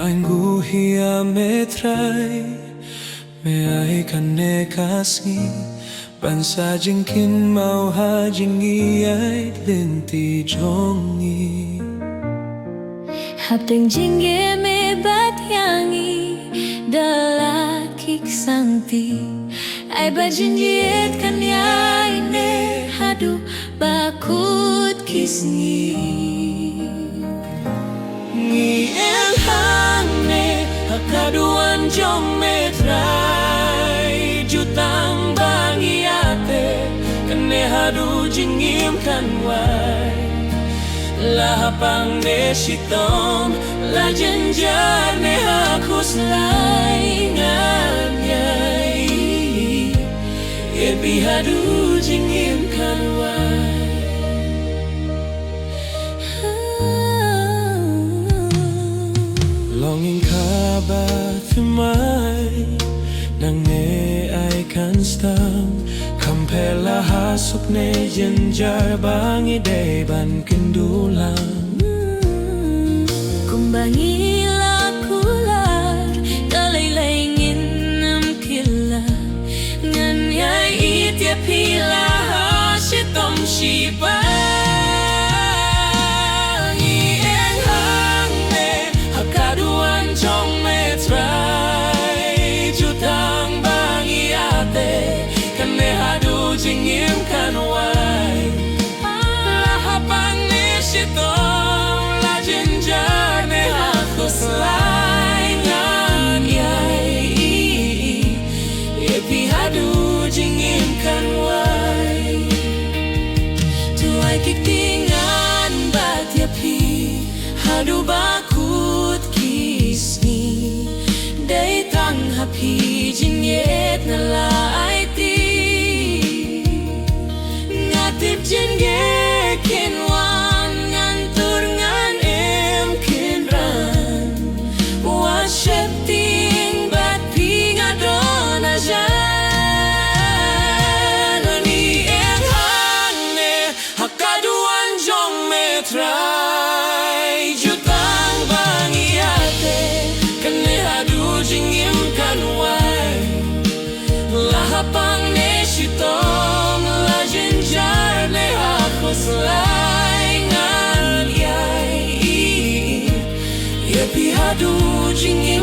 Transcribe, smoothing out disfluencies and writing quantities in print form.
Bainku hia metrai Meai kane kasih Bansa jengkin mau hajengi ai linti jongi Hapteng jengge me bat yangi Dalakik sangti Ai bajenjiet kan yai ne Hadu bakut kisni Ngi el hane hakaduan jom metrai Jutang bangi ate Kane hadu jingim kan wai Lahapang ne sitong La jenjar ne hakus laingan yai Yepi hadu jingim kan wai Longing kabat mai Nang ne ai kan stang Kampela hasuk ne jenjar bangi day ban kendulang Kumbangi lakular Kalay-layngin nam kila Ngan yay itya pila Hasitom shiba Jingim kan wai Lahapang ni sitong La jenjar ne hakus laingan yai Yepi hadu jingim kan wai Tuai kiktingan bat yepi Hadu bakut kisni Day tang hapi jinyet na lai Tip jenge kinwan ngantur ngan em kinran Washeting bat pinga dona jan Ni em hane hakaduan jong metrai Jutang bangi ate Kane hadu jingim kan wai Lahapang ne sitong la jenjar Laingan yai Yepi hadu jingim